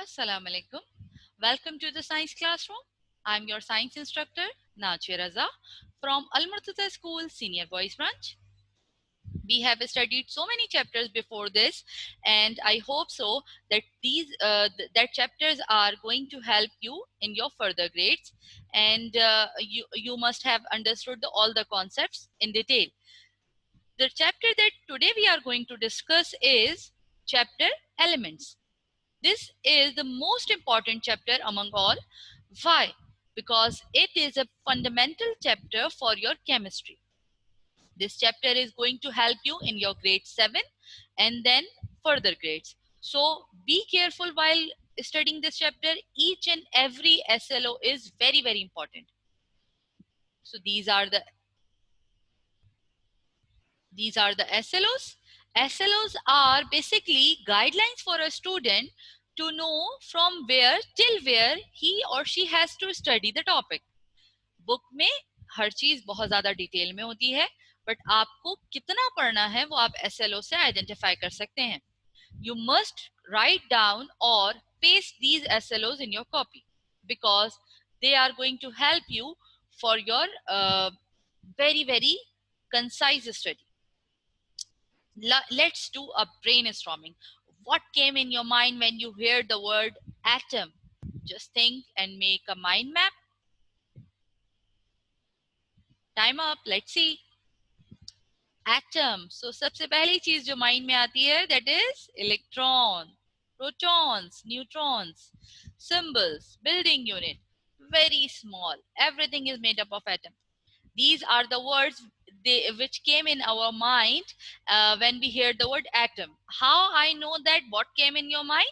Assalamu alaikum. Welcome to the science classroom. I'm your science instructor, Nachir Raza, from Al Murtada School Senior Boys Branch. We have studied so many chapters before this, and I hope so that that chapters are going to help you in your further grades, and you must have understood all the concepts in detail. The chapter that today we are going to discuss is chapter Elements. This is the most important chapter among all. Why? Because it is a fundamental chapter for your chemistry. This chapter is going to help you in your grade 7 and then further grades. So be careful while studying this chapter. Each and every SLO is very, very important. So these are the SLOs. SLOs are basically guidelines for a student to know from where till where he or she has to study the topic. Book में हर चीज बहुत ज्यादा detail में होती है, but आपको कितना पढ़ना है वो आप SLO से आइडेंटिफाई कर सकते हैं. You must write down or paste these SLOs in your copy because they are going to help you for your very, very concise study. Let's do a brainstorming. What came in your mind when you heard the word atom? Just think and make a mind map. Time up. Let's see. Atom. So सबसे पहली चीज जो mind में आती है that is electron, protons, neutrons, symbols, building unit. Very small. Everything is made up of atom. These are the words which came in our mind when we heard the word atom. How I know that what came in your mind?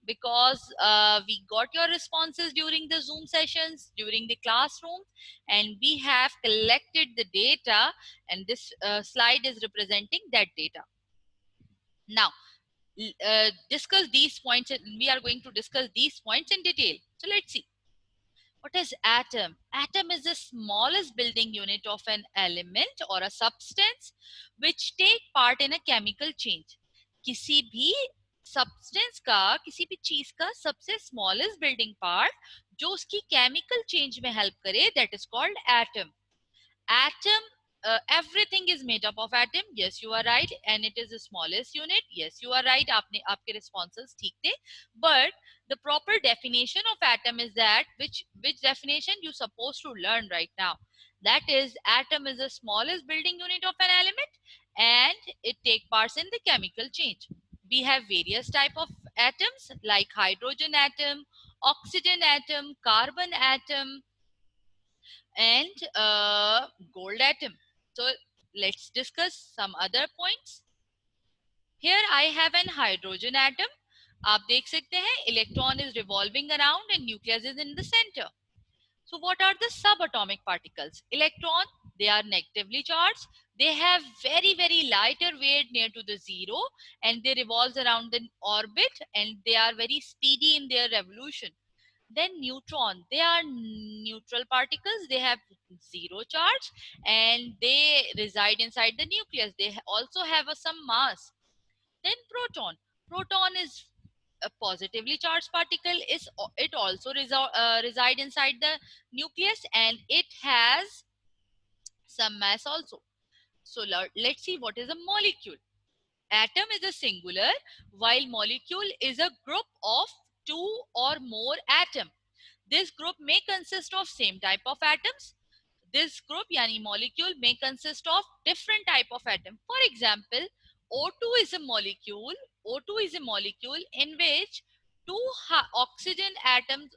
Because we got your responses during the Zoom sessions, during the classroom, and we have collected the data, and this slide is representing that data. Now, discuss these points, and we are going to discuss these points in detail. So let's see. What is atom? Atom is the smallest building unit of an element or a substance which take part in a chemical change. किसी भी substance का, किसी भी चीज का सबसे smallest building part जो उसकी chemical change में help करे, that is called atom. Atom, everything is made up of atom. Yes, you are right, and it is the smallest unit. Yes, you are right. आपके responses ठीक थे. But the proper definition of atom is that which definition you supposed to learn right now. That is, atom is the smallest building unit of an element, and it take parts in the chemical change. We have various type of atoms like hydrogen atom, oxygen atom, carbon atom, and gold atom. So let's discuss some other points. Here I have an hydrogen atom. आप देख सकते हैं electron is revolving around and nucleus is in the center. So what are the subatomic particles? Electron, they are negatively charged. They have very, very lighter weight near to the zero, and they revolve around the orbit, and they are very speedy in their revolution. Then neutron, they are neutral particles. They have zero charge and they reside inside the nucleus. They also have some mass. Then proton. Proton is a positively charged particle. It also reside inside the nucleus and it has some mass also. So let's see what is a molecule. Atom is a singular while molecule is a group of two or more atoms. This group may consist of same type of atoms. This group, yani molecule, may consist of different type of atom. For example, O2 is a molecule. O2 is a molecule in which two oxygen atoms,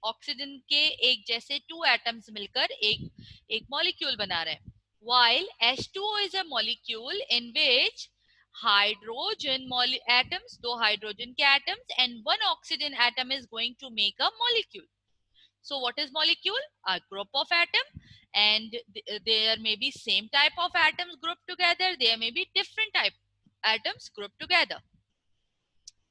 oxygen के एक जैसे two atoms मिलकर एक molecule बना रहे हैं. While H2O is a molecule in which hydrogen atoms, दो hydrogen के atoms and one oxygen atom is going to make a molecule. So what is molecule? A group of atom, and there may be same type of atoms grouped together. There may be different type atoms grouped together.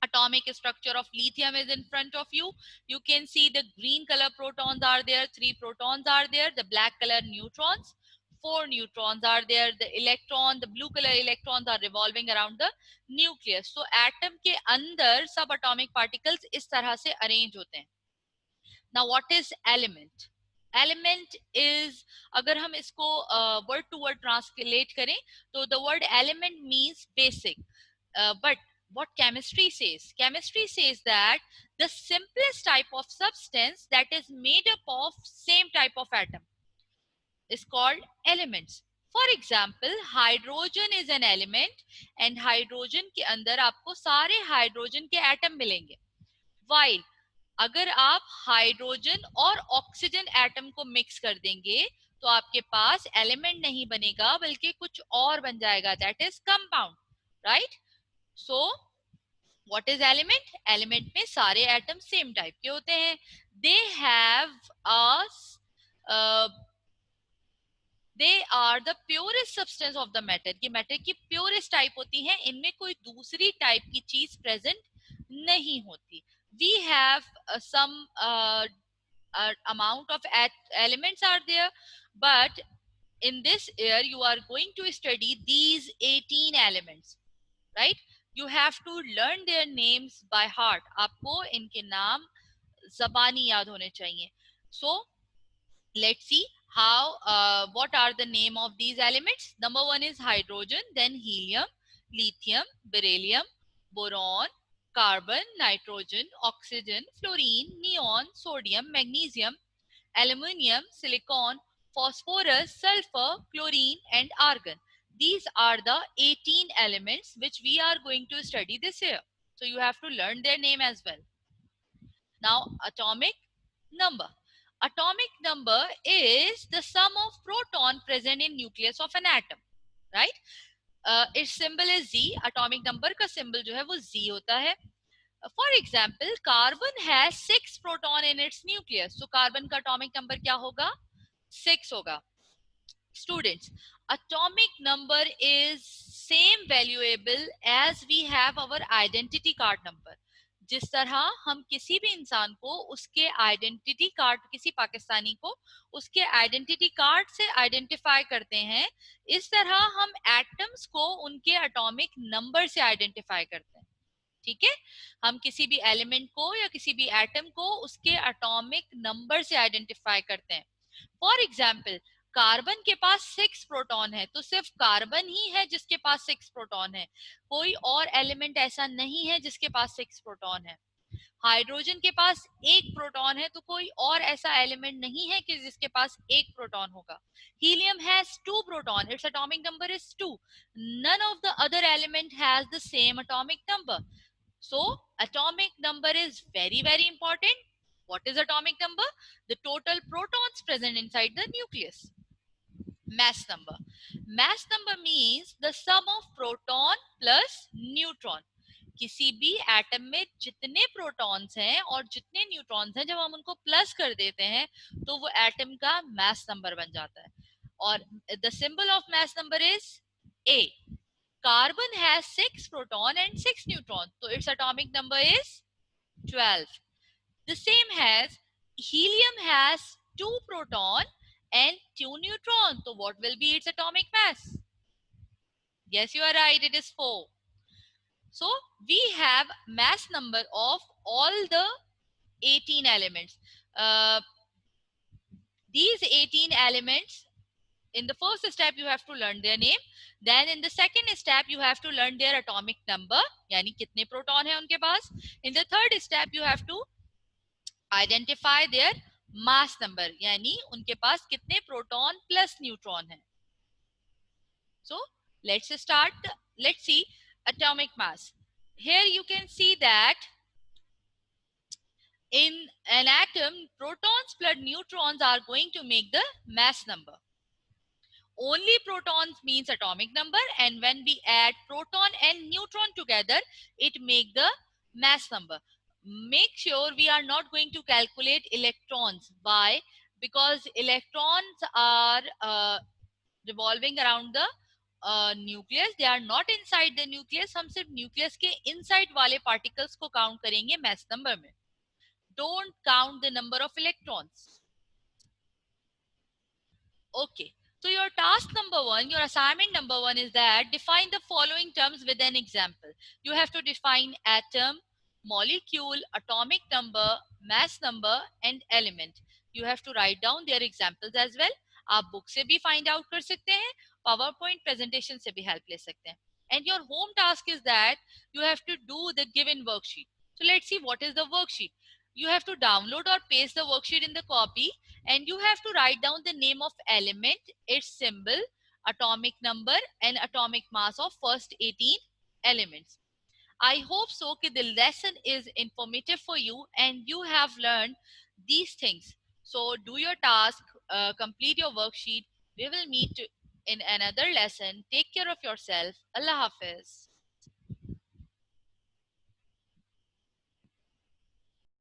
Atomic structure of lithium is in front of you. You can see the green color protons are there, 3 protons are there, the black color neutrons, 4 neutrons are there. The electron, the blue color electrons are revolving around the nucleus. So atom के अंदर subatomic particles इस तरह से arrange होते हैं. Now what is element? Element is, अगर हम इसको word to word translate करें तो the word element means basic. But what chemistry says that the simplest type of substance that is made up of same type of atom is called elements. For example, hydrogen is an element and hydrogen के अंदर आपको सारे hydrogen के atom मिलेंगे. While अगर आप hydrogen और oxygen atom को मिक्स कर देंगे तो आपके पास एलिमेंट नहीं बनेगा बल्कि कुछ और बन जाएगा, that is compound, right? So what is element? Element में सारे एटम सेम टाइप के होते हैं. They have they are the purest substance of the matter. ये मैटर की प्योरेस्ट टाइप होती है, इनमें कोई दूसरी टाइप की चीज प्रेजेंट नहीं होती. We have some amount of elements are there, but in this year you are going to study these 18 elements, right? You have to learn their names by heart. आपको इनके नाम ज़बानी याद होने चाहिए. So let's see how what are the name of these elements. Number one is hydrogen, then helium, lithium, beryllium, boron, carbon, nitrogen, oxygen, fluorine, neon, sodium, magnesium, aluminium, silicon, phosphorus, sulfur, chlorine, and argon. These are the 18 elements which we are going to study this year. So you have to learn their name as well. Now, atomic number. Atomic number is the sum of proton present in nucleus of an atom, right? Its symbol is Z. Atomic number का symbol जो है वो Z होता है. For example, carbon has 6 proton in its nucleus. So carbon का atomic number क्या होगा? 6 होगा. Students, atomic number is same valuable as we have our identity card number. जिस तरह हम किसी भी इंसान को उसके आइडेंटिटी कार्ड, किसी पाकिस्तानी को उसके आइडेंटिटी कार्ड से आइडेंटिफाई करते हैं, इस तरह हम एटम्स को उनके एटॉमिक नंबर से आइडेंटिफाई करते हैं. ठीक है, हम किसी भी एलिमेंट को या किसी भी एटम को उसके एटॉमिक नंबर से आइडेंटिफाई करते हैं. फॉर एग्जाम्पल, कार्बन के पास 6 प्रोटॉन है तो सिर्फ कार्बन ही है जिसके पास 6 प्रोटॉन है, कोई और एलिमेंट ऐसा नहीं है जिसके पास 6 प्रोटॉन है. हाइड्रोजन के पास 1 प्रोटॉन है तो कोई और ऐसा एलिमेंट नहीं है कि जिसके पास 1 प्रोटॉन होगा. Helium has 2 proton, its atomic number is 2. None of the other element has the same atomic number. So atomic number is very very important. What is atomic number? The total protons present inside the nucleus. Mass number. Mass number means the sum of proton plus neutron. किसी भी atom में जितने protons हैं और जितने neutrons हैं, जब हम उनको प्लस कर देते हैं तो वो एटम का मास नंबर बन जाता है. और the symbol of mass number is A. Carbon has 6 proton and 6 neutron, so its atomic number is 12. The same as helium has 2 proton and 2 neutron, so what will be its atomic mass? Yes, you are right, it is 4. So we have mass number of all the 18 elements. These 18 elements, in the first step you have to learn their name, then in the second step you have to learn their atomic number, यानी कितने proton है उनके पास. In the third step you have to identify their mass number, यानी उनके पास कितने proton plus neutron है. So let's start. Let's see atomic mass. Here you can see that in an atom, protons plus neutrons are going to make the mass number. Only protons means atomic number, and when we add proton and neutron together, it make the mass number. Make sure we are not going to calculate electrons. Why? Because electrons are revolving around the nucleus. They are not inside the nucleus. हम सिर्फ nucleus के inside वाले particles को count करेंगे mass number में. Don't count the number of electrons. Okay. So your task number one, your assignment number one is that define the following terms with an example. You have to define atom, molecule, atomic number, mass number and element. You have to write down their examples as well. आप book से भी find out कर सकते हैं, PowerPoint presentation से भी help ले सकते हैं. And your home task is that you have to do the given worksheet. So let's see what is the worksheet. You have to download or paste the worksheet in the copy, and you have to write down the name of element, its symbol, atomic number and atomic mass of first 18 elements. I hope so that the lesson is informative for you and you have learned these things. So do your task, complete your worksheet. We will meet in another lesson. Take care of yourself. Allah Hafiz.